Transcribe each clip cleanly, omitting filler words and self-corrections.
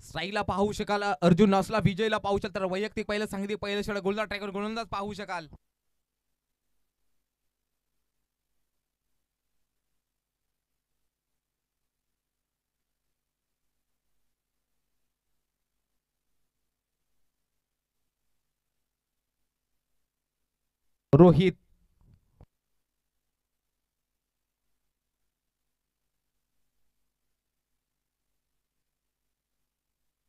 स्ट्राईकला पाहू शकाल अर्जुन नसला विजयला पाहू शकाल तर वैयक्तिक पहिलं सांगितले पहिलं षटक गोलंदाज ट्रॅकर गोलंदाज पाहू शकाल. रोहित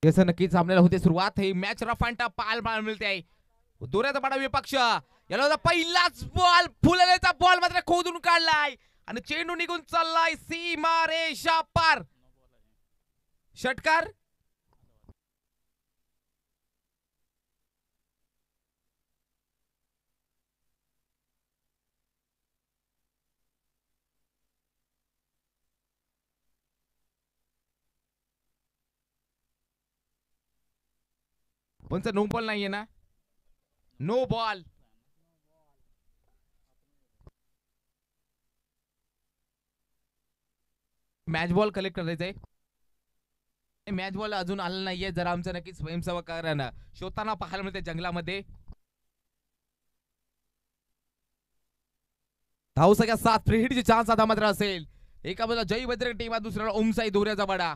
याचं नक्कीच सामन्याला होते सुरुवात. ही मॅच रफ अँड टफ पाहायला मिळते आहे. दोऱ्याचा बडा विपक्ष याला पहिलाच बॉल फुललेचा बॉल मात्र खोदून काढलाय आणि चेंडू निघून चाललाय सीमा रेषा पार. षटकार कोणचा नो बॉल नाहीये ना. No ball. Match ball collect करायचंय. मॅच बॉल अजून आला नाहीये. जरा आमचं नक्कीच स्वयंसेवकांना शोधताना पाहायला मिळते जंगलामध्ये. धाव सगळ्या 7 फ्री हिटची चान्स आता मात्र असेल. एका बाजूला जय बजरंग टीम दुसऱ्याला ओमसाई दोऱ्याचा बडा.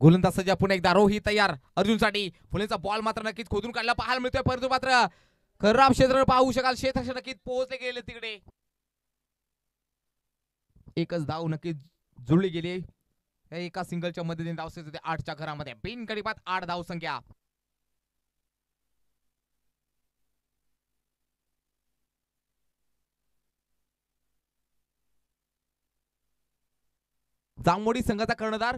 गोलंदाज सज्जा पुन्हा एकदा रोहित तयार अर्जुनसाठी. फुलेचा बॉल मात्र नक्कीच खोदून काढला पाहायला मिळतोय. परंतु मात्र खराब क्षेत्र पाहू शकाल. क्षेत्र नक्कीच पोहोचले गेले तिकडे. एकच धाव नक्कीच जुळली गेली. एका सिंगलच्या मदतीने धाव संख्या 8च्या घरामध्ये बिनगडीपात 8 धाव संख्या. जांभोडी संघाचा कर्णधार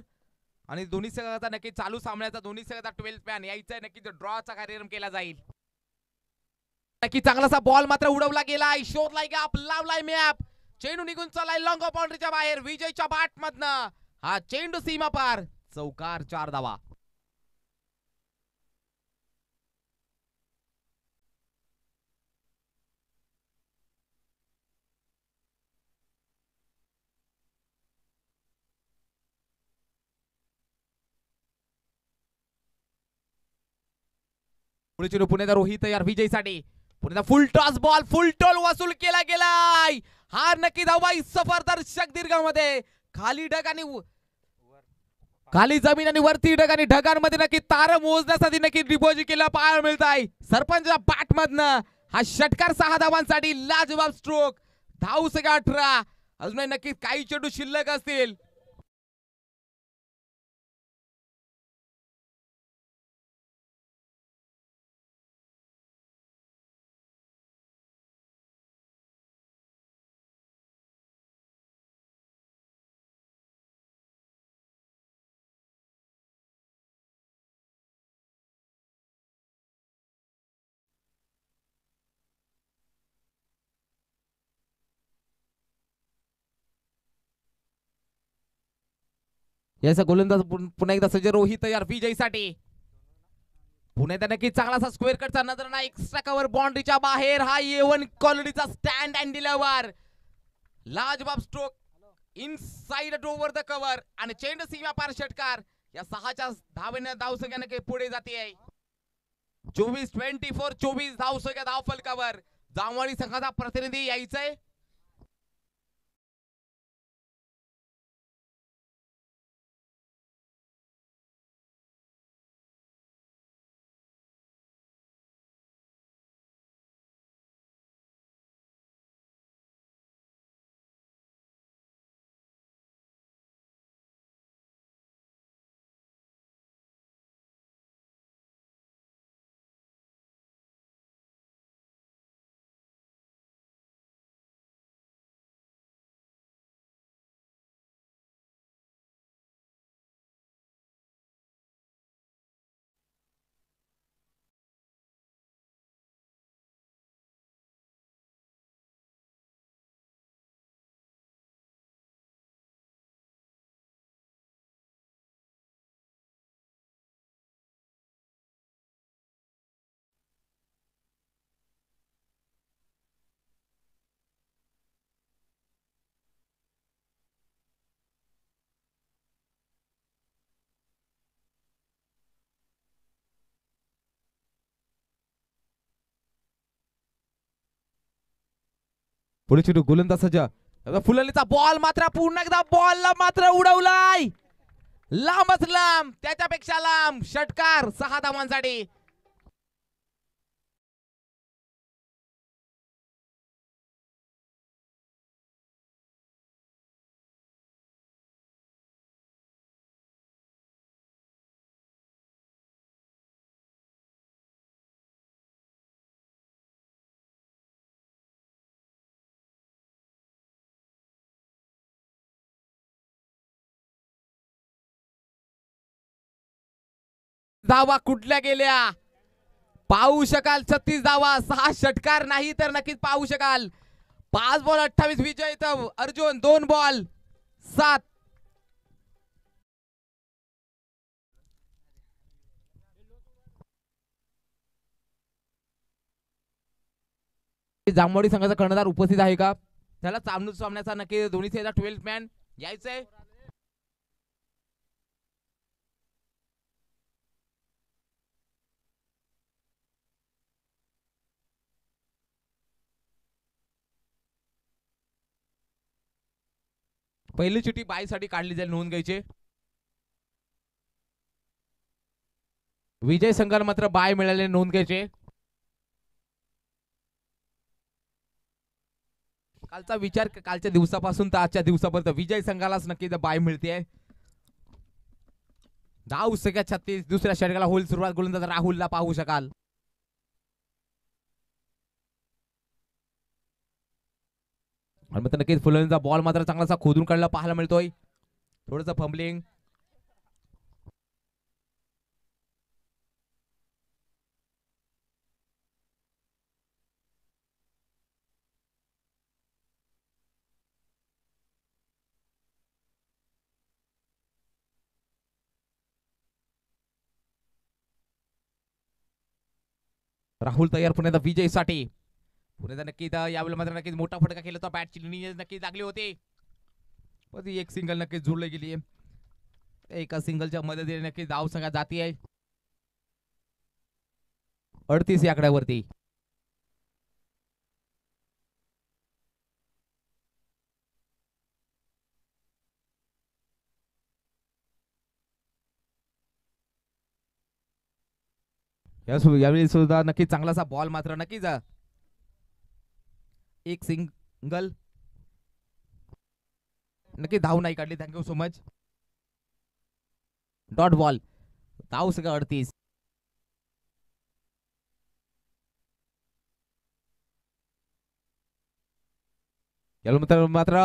आणि दोन्ही संघाचा नक्की चालू सामन्याचा दोन्ही संघाचा 12 मॅन यायचा नक्की ड्रॉचा कार्यक्रम केला जाईल. नक्की चांगलासा बॉल मात्र उडवला गेलाय. शोधलाय गॅप लावलाय मॅप. चेंडू निघून चाललाय लॉंग बाउंड्रीच्या बाहेर. विजयच्या बॅट मधनं हा चेंडू सीमा पार. चौकार 4 धावा. पुढे चेंडू पुण्याचा रोहित तयार विजयसाठी. पुण्याचा फुल टॉस बॉल फुल टोल वसूल केला गेलाय. हा नक्की धावबाई सफर दर्शक दीर्घामध्ये. खाली ढग आणि खाली जमीन आणि वरती ढग आणि ढगांमध्ये नक्की तार मोजण्यासाठी नक्की डिपॉझिट केला पाहायला मिळत आहे. सरपंचच्या बॅट मधनं हा षटकार 6 धावांसाठी लाजवाब स्ट्रोक. धाव सगळ्या 18. अजूनही नक्की काही चेंडू शिल्लक असतील. याचा गोलंदाज पुन्हा एकदा सज्ज रोहित तयार विजयसाठी. पुणे त्या नक्की चांगलासा स्क्वेअर कटचा नजर ना एक्स्ट्रा कव्हर बाउंड्रीच्या बाहेर. हा A1 क्वालिटीचा स्टँड अँड डिलिव्हर. लाजवाब stroke inside over the cover आणि चेंडू सीमा पार षटकार. या 6च्या धावेने धाव संख्या पुढे जाते. 24 धाव संख्या धाव फलकावर. जांभळी संघाचा प्रतिनिधी यायचंय. पुढे चेंडू गोलंदाज सज्ज. फुलंडीचा बॉल मात्र पुन्हा एकदा बॉलला मात्र उडवलाय लांबच लांब, त्याच्यापेक्षा लांब. षटकार 6 धावांसाठी. धावा कुठल्या गेल्या पाहू शकाल. 36 धावा, 6 षटकार नाही तर नक्कीच पाहू शकाल. 5 बॉल 28 विजय. अर्जुन 2 बॉल 7. जांभोडी संघाचा कर्णधार उपस्थित आहे का? त्याला सामन्याचा नक्की दोन्ही 12 मॅन यायचंय. पहिली चिठी बायसाठी काढली जाईल, नोंद घ्यायची. विजय संघाला मात्र बाय मिळाले, नोंद घ्यायचे. कालचा विचार कालच्या दिवसापासून तर आजच्या दिवसापर्यंत विजय संघालाच नक्की बाय मिळते. धाव सगळ्या 36. दुसऱ्या षटकाला होईल सुरुवात. गोलंदाज राहुलला पाहू शकाल. आणि मग नक्कीच फुलंडीचा बॉल मात्र चांगलासा खोदून काढला पाहायला मिळतोय. थोडंसं फंबलिंग. राहुल तयार पुण्याचा विजयसाठी. पुण्याचा नक्की यावेळेला मात्र नक्कीच मोठा फटका केला होता. बॅटची लिनियस नक्की लागली होती. पण ती एक सिंगल नक्कीच जोडली गेली. एका सिंगलच्या मदतीने नक्की धाव संघात जाती आहे 38 या आकड्यावरती. यावेळी सुद्धा नक्की चांगलासा बॉल मात्र नक्कीच एक सिंगल. नक्की धाव नाही काढली. Thank you so much. Dot ball. धाव सगळं 38. मात्र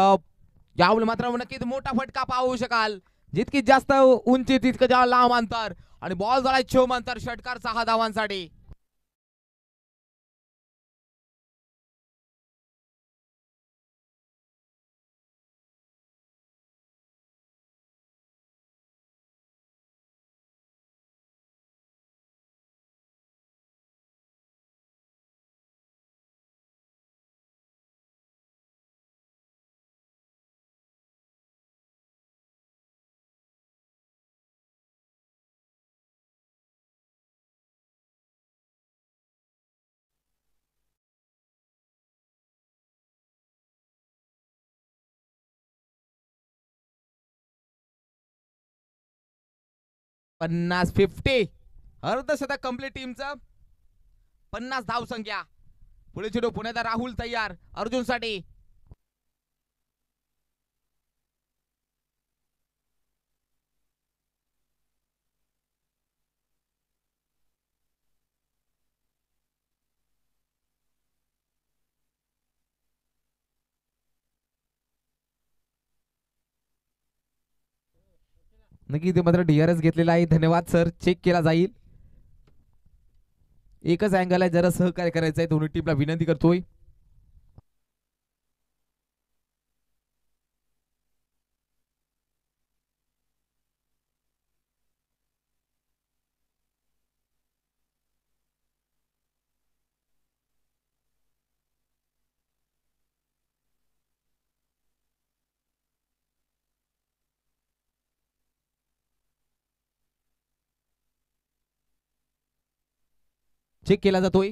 यावेळी मात्र नक्कीच मोठा फटका पाहू शकाल. जितकी जास्त उंची तितकं लांब अंतर आणि बॉल झाला छोम अंतर. षटकार 6 धावांसाठी. पन्नास 50 अर्धशतक कंप्लीट टीमचं. 50 धाव संख्या. पुढे चेंडू पुण्याचा राहुल तयार अर्जुन साठी. नक्की ते मात्र डीआरएस घेतलेला आहे. धन्यवाद सर. चेक केला जाईल. एकच अँगल आहे, जरा सहकार्य करायचं आहे. दोन्ही टीमला विनंती करतोय. चेक केला जातोय.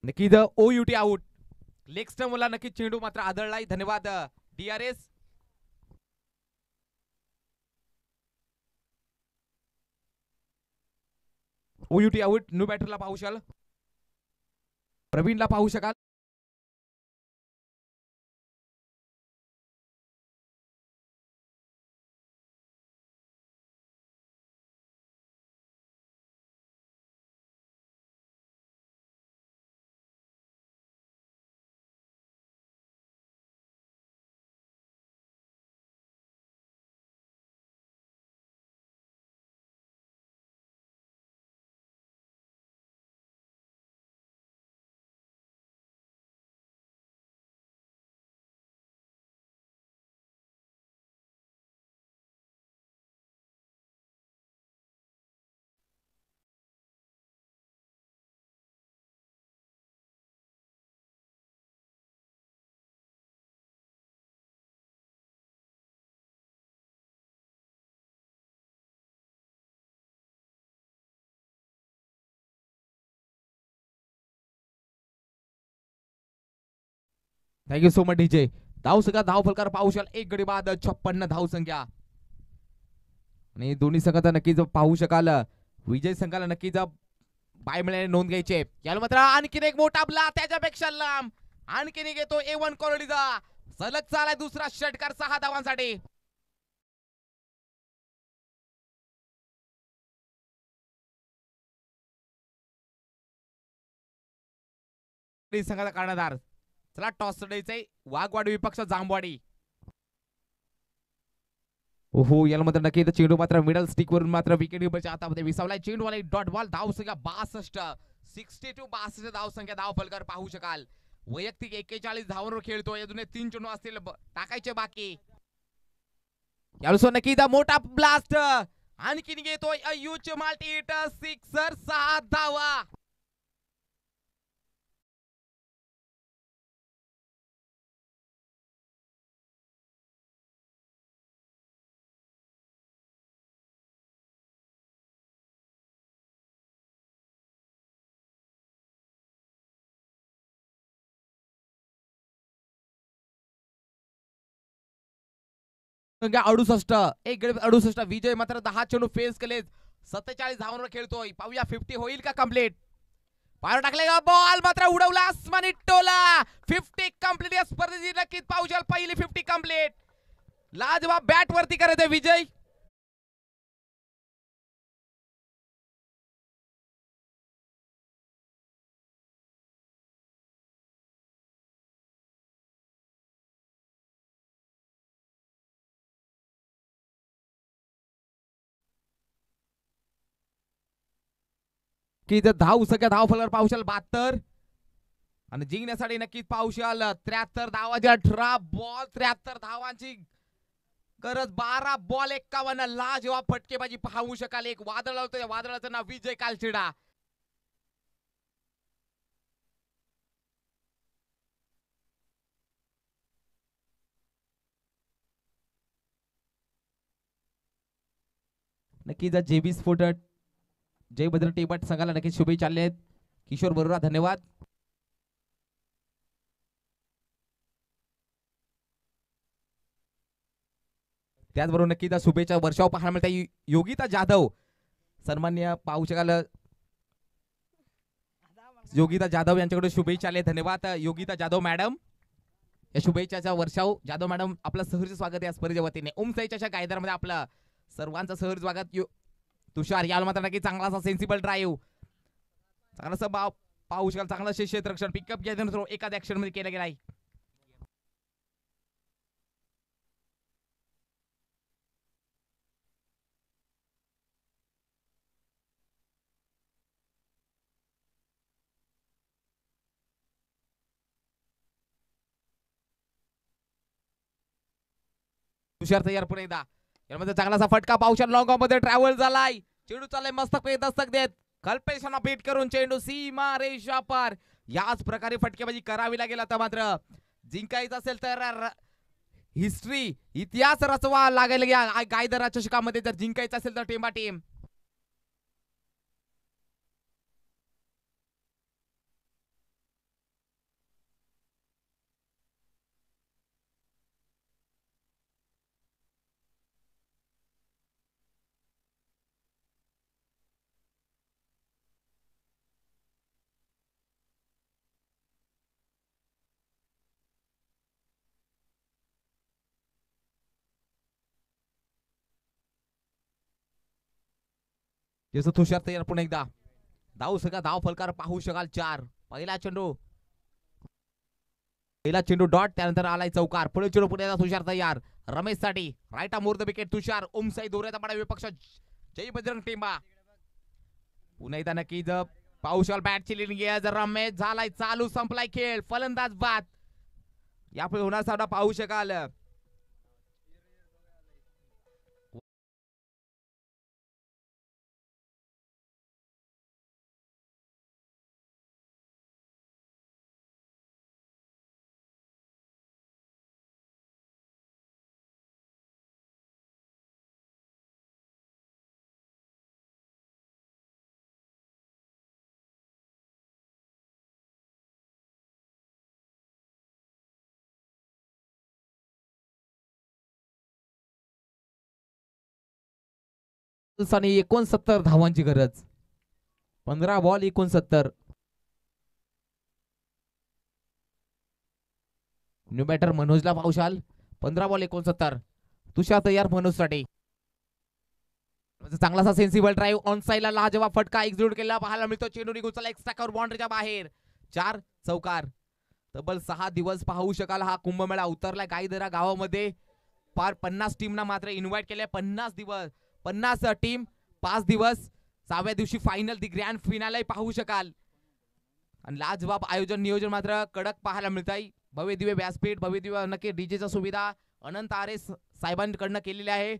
नक्कीच OUT आउट. लेग स्टंपला नक्कीच चेंडू मात्र आदळलाय. धन्यवाद DRS. OUT out. न्यू बॅटरला पाहू शकाल, प्रवीणला पाहू शकाल. Thank you so much DJ. धाव संख्या धाव फलकार पाहू शकाल. एक गडी बाद 56 धाव संख्या. आणि दोन्ही संघाचा नक्कीच पाहू शकाल. विजय संघाला नक्कीच बाय मिळाले नोंद घ्यायचे. याला मात्र आणखीन एक मोठा ब्ला त्याच्यापेक्षा लांब. आणखीन एक येतो A1 कोरडीचा. सलग चालाय दुसरा षटकार 6 धावांसाठी. संघाचा कर्णधार. चला टॉस द्यायचंय. वाघवाडी विपक्ष जांभवाडी. ओहो, याला मात्र नक्की चेंडू मात्र मिडल स्टिक वरून मात्र विकेट कीपरच्या हातामध्ये विसावलाय. चेंडू वाला डॉट बॉल. धाव संख्या 62. 62 धाव संख्या धाव फलकर पाहू शकाल. वैयक्तिक 41 धावांवर खेळतोय. अजून 3 चेंडू असतील टाकायचे बाकी. यानुसार नक्की मोठा ब्लास्ट. आणखीन येतोय अयुच माल्टी हिटर सिक्सर. 6 धावा. संख्या 68. एक गडी 68. विजय मात्र 10 चेंडू फेस केले. 47 धावांवर खेळतोय. पाहूया 50 होईल का कम्प्लीट. पार टाकले का बॉल मात्र उडवला आसमानी टोला. 50 कम्प्लीट या स्पर्धेची नक्कीच पाहू शकाल. पहिली 50 कम्प्लीट. लाजवाब बॅट वरती करत आहे विजय. की जर धाव सगळ्या धाव फलक पाहू शकाल 72. आणि जिंकण्यासाठी नक्कीच पाहू शकाल 73 धावांची. 18 बॉल 73 धावांची गरज. 12 बॉल 51. लाजवाब फटकेबाजी पाहू शकाल. एक वादळ होतं. या वादळाचं नाव विजय कालचिडा. नक्कीच JB स्फोटक जयभद्र टेबट संघाला नक्कीच शुभेच्छा आले आहेत. किशोर बरोरा धन्यवाद. त्याचबरोबर नक्कीच शुभेच्छा वर्षाव पाहायला मिळते. योगिता जाधव सन्मान्य पाहू शकाल. योगिता जाधव यांच्याकडे शुभेच्छा आले. धन्यवाद योगिता जाधव मॅडम. या शुभेच्छाच्या वर्षाव जाधव मॅडम आपलं सहर्ष स्वागत या स्पर्धेच्या वतीने. उमसाईच्या कायद्यामध्ये आपलं सर्वांचं सहर्ष स्वागत. तुषार याला मात्र नक्की चांगला असा सेन्सिबल ड्राईव्ह. चांगला पाहू शकाल. चांगलं क्षेत्ररक्षण पिकअप केल्यानंतर एखाद्या ऍक्शन मध्ये केलं गेलाय. तुषार तयार पुन्हा एकदा. यामध्ये चांगलासा फटका पाहू शकाल. लॉंग मध्ये ट्रॅव्हल झालाय. चेंडू चाललाय मस्तक पे दस्तक देत. कल्पेशांना बीट करून चेंडू सीमा रेषा पार. याच प्रकारे फटकेबाजी करावी लागेल. आता मात्र जिंकायचं असेल तर हिस्ट्री इतिहास रचवा लागेल. गायदरा चषकामध्ये जर जिंकायचं असेल तर टीम टीम. जसं तुषार तयार पुन्हा एकदा धाव सगळा धाव फलकार पाहू शकाल 4. पहिला चेंडू डॉट, त्यानंतर आलाय चौकार. पुढे चेंडू पुढे तुषार तयार रमेश साठी राईट मोर द विकेट. तुषार उमसाई दोऱ्याचा पाडा विपक्ष जय बजरंग टेंबा. पुन्हा एकदा नक्की पाहू शकाल बॅटची लिडिंग रमेश झालाय चालू, संपलाय खेळ. फलंदाज बाद. यापुढे होणार सामना पाहू शकाल. आणि 69 धावांची गरज. 15 बॉल 69. न्यू बॅटर मनोजला पाहशाल. 15 बॉल 69. तुषार तयार मनोज साठी. चांगलासा सेन्सिबल ड्राईव्ह ऑन साईडला लाजवाब फटका एक्झिक्यूट केला पाहायला मिळतो. चेंडू निघून चला एक्स्ट्रा कव्हर बाउंड्रीच्या बाहेर. 4 चौकार. तब्बल 6 दिवस पाहू शकाल हा कुंभमेळा उतरला गाईदरा गावामध्ये. पार 50 टीमना मात्र इन्व्हाइट केले. 50 दिवस 50 टीम 5 दिवस. 6व्या दिवशी फायनल दी ग्रँड फिनाले पाहू शकाल. आणि लाजवाब आयोजन नियोजन मात्र कडक पाहायला मिळत आहे. भव्य दिव्य व्यासपीठ, भव्य दिव्य नक्की डीजेचा सुविधा अनंत आरे साहेबांकडनं केलेली आहे.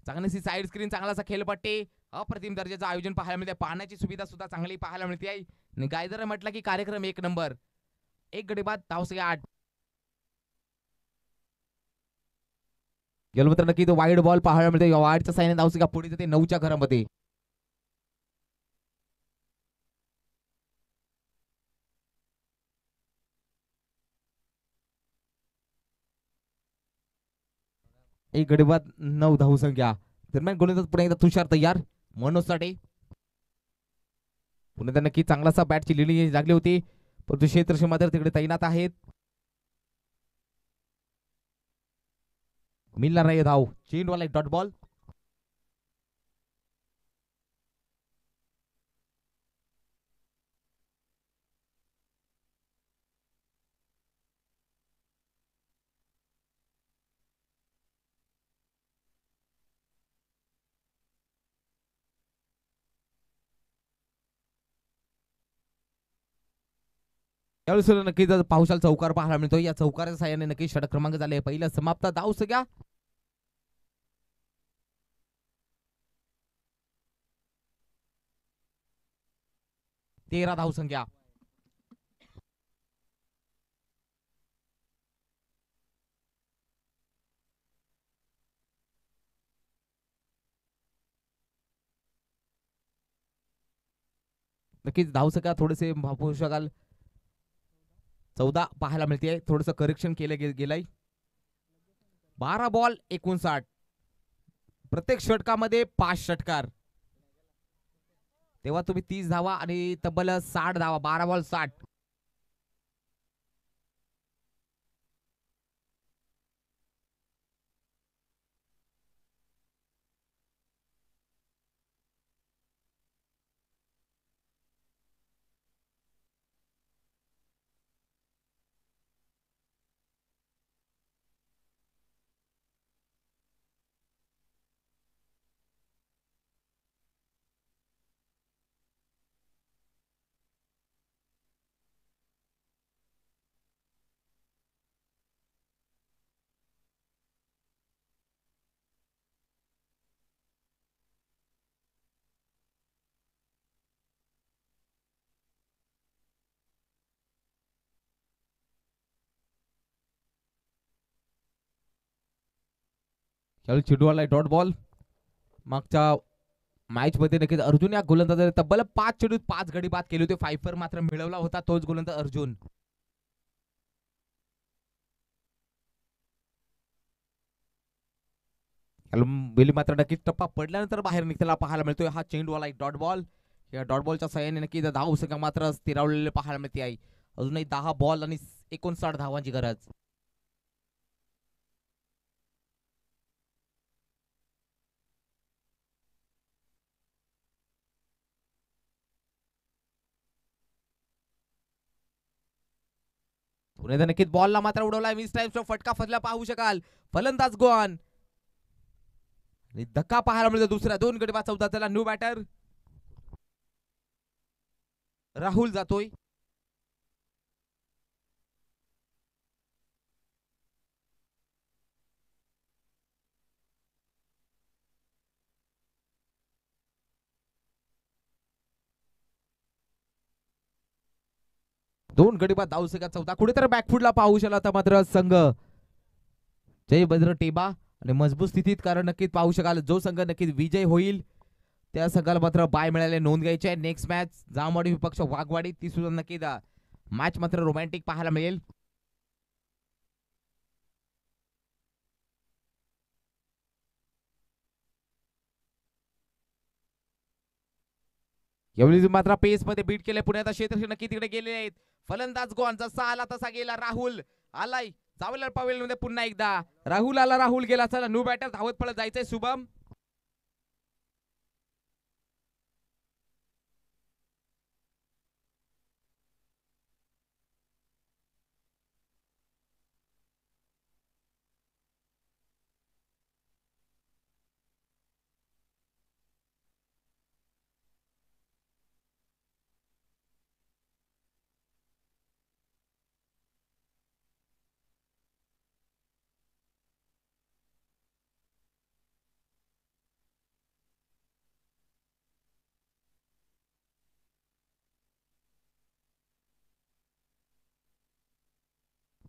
चांगलीशी साईड स्क्रीन, चांगलासा खेळपट्टी, अप्रतिम दर्जाचं आयोजन पाहायला मिळते. पाहण्याची सुविधा सुद्धा चांगली पाहायला मिळते आहे. आणि गायदर म्हटलं की कार्यक्रम 1 नंबर. 1 गडी बाद धावसंख्या 8. गेलो तर नक्की तो वाईड बॉल पाहायला मिळते. वाईडच्या साईने धावसंख्या पुढे जाते 9च्या घरामध्ये. एक गडी बाद 9 धावसंख्या. दरम्यान गोलंदाज पुन्हा एकदा तुषार तयार मनोज साठी. पुन्हा एकदा नक्की चांगलासा बॅटची लिडिंग लागली होती, परंतु क्षेत्ररक्षक मात्र तिकडे तैनात आहेत. मिळणार नाही धाव. चेंडूवाला एक डॉट बॉल. त्यावेळेस नक्की पावसाल चौकार पाहायला मिळतो. या चौकाराच्या साह्याने नक्की षटक क्रमांक झाले. पहिला समाप्त धाव सगळ्या 13 धावसंख्या. नक्कीच धावसंख्या थोडेसे पाहू शकाल 14 पाहायला मिळते. थोडस करेक्शन केलं गेलंय. 12 बॉल 59. प्रत्येक षटकामध्ये 5 षटकार. तेव्हा तुम्ही 30 धावा आणि तब्बल 60 धावा. 12 बॉल 60. त्यावेळी चेंडूवाला डॉट बॉल. मागच्या मॅच मध्ये नक्कीच अर्जुन या गोलंदाजाने तब्बल 5 चेंडूत 5 गडी बाद केले होते. फायफर मात्र मिळवला होता तोच गोलंदाज अर्जुन. बेली मात्र नक्कीच टप्पा पडल्यानंतर बाहेर निघताना पाहायला मिळतोय. हा चेंडूवाला एक डॉट बॉल. या डॉट बॉलच्या सहाय्याने नक्की धाव संख्या मात्र स्थिरावलेले पाहायला मिळते आहे. अजूनही 10 बॉल आणि 59 धावांची गरज. पुणे नक्कीच बॉलला मात्र उडवलाय. मिस टाइम्सचा फटका फसला पाहू शकाल. फलंदाज गोन आणि धक्का पाहायला मिळतो दुसऱ्या. 2 गडी बाद 14. त्याला न्यू बॅटर राहुल जातोय. दोन गडी बाद 14. कुठेतरी बॅकफुटला पाहू शकला होता मात्र संघ जय बद्र टेबा आणि मजबूत स्थितीत, कारण नक्कीच पाहू शकाल जो संघ नक्कीच विजय होईल त्या संघाला मात्र बाय मिळाले. नोंद घ्यायची आहे. नेक्स्ट मॅच जामवाडी विपक्ष वाघवाडी, ती सुद्धा नक्कीच मॅच मात्र रोमॅन्टिक पाहायला मिळेल. यावेळी मात्र पेस मध्ये बीट केले पुण्यात क्षेत्ररक्षण नक्की तिकडे गेले आहेत. फलंदाज गोन जसा आला तसा गेला. राहुल आलाय चावल पावेल मध्ये पुन्हा एकदा राहुल आला. राहुल गेला. चला न्यू बॅटर धावत पळत जायचंय. शुभम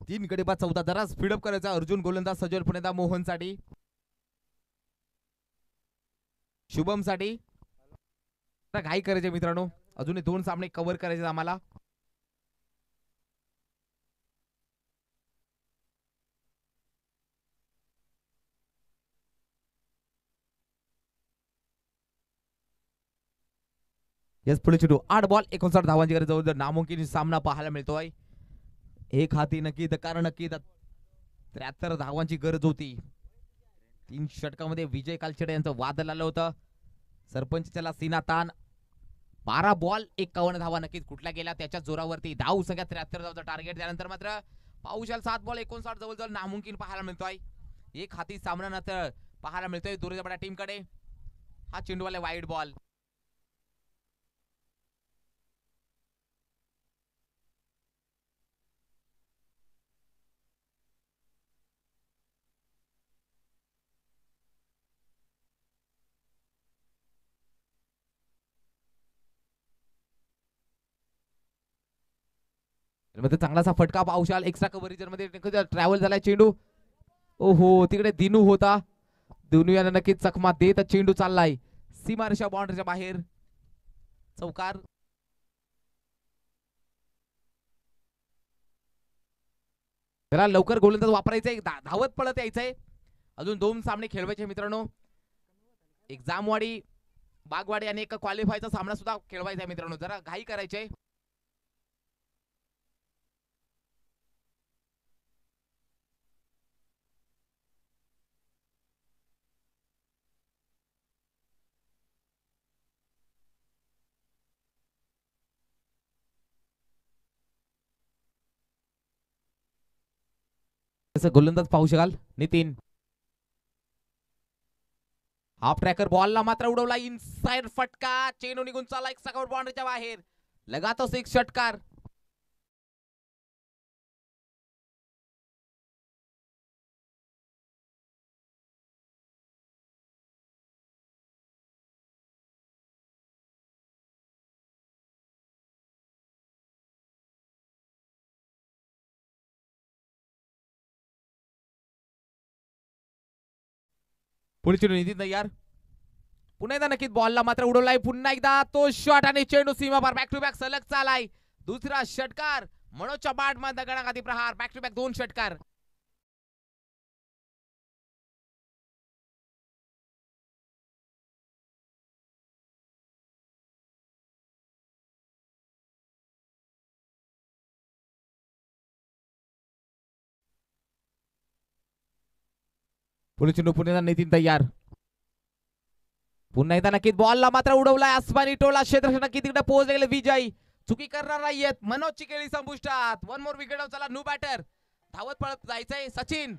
तीन गडी बाद 14. जरा स्पीडअप करायचा. अर्जुन गोलंदाज सजल पुण्याचा मोहन साठी, शुभम साठी घाई करायचे मित्रांनो. अजूनही 2 सामने कव्हर करायचे आम्हाला. यस पुढे चेंडू 8 बॉल 59 धावांची गरज. जवळजवळ नामुमकिन सामना पाहायला मिळतोय. एक हाती नक्की कारण नक्की 73 धावांची गरज होती. 3 षटकामध्ये विजय कालचेडे यांचं वादळ आलं होतं. सरपंच त्याला सीना ताण. 12 बॉल 51 धावा नक्कीच कुठल्या गेल्या त्याच्या जोरावरती. धाव संख्या 73 धावाचं टार्गेट. त्यानंतर मात्र पाऊशाल 7 बॉल 59 जवळजवळ नामुमकिन पाहायला मिळतोय. एक हाती सामना नंतर पाहायला मिळतोय दुर्जबड्या टीम कडे. हा चेंडूवाले वाईड बॉल. मध्ये चांगलासा फटका पाऊशाल. एक्स्ट्रा कव्हरेज मध्ये ट्रॅव्हल झालाय चेंडू. ओहो तिकडे दिनू होता. दिनू यांना नक्कीच चकमा देत चेंडू चाललाय सीमारेषा बाउंड्रीच्या बाहेर. चौकार. त्याला लवकर गोलंदाज वापरायचंय. धावत पळत यायचंय. अजून 2 सामने खेळवायचे मित्रांनो. एक जामवाडी बागवाडी आणि एक क्वालिफायचा सामना सुद्धा खेळवायचा आहे मित्रांनो. जरा घाई करायचे. गोलंदाज पाहू शकाल नितीन. हाफ ट्रॅकर बॉलला मात्र उडवला. इनसाइड फटका. चेंडू निघून चालला एक सकाळ बाउंड्रीच्या बाहेर. लगातार एक षटकार. पुढे चेंडू नितीन तयार. पुन्हा एकदा नक्कीच बॉलला मात्र उडवलाय. पुन्हा एकदा तो शॉट आणि चेंडू सीमा पार. बॅक टू बॅक सलग चालाय. दुसरा षटकार. मनोजच्या बाट मध्ये दगडाघाती प्रहार. बॅक टू बॅक 2 षटकार. पुढे चेंडू पुन्हा नितीन तयार. पुन्हा एकदा नक्कीच बॉलला मात्र उडवलाय. आसमानी टोला क्षेत्ररक्षण नक्की तिकडे पोहोचले विजय. चुकी करणार नाहीयेत. मनोजची केळी संपुष्टात. One more wicket. चला न्यू बॅटर. धावत पळत जायचंय सचिन.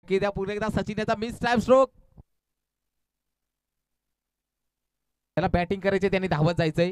की त्या पुढे एकदा सचिन याचा मिस टाइम स्ट्रोक. त्याला बॅटिंग करायचे, त्यांनी धावत जायचंय.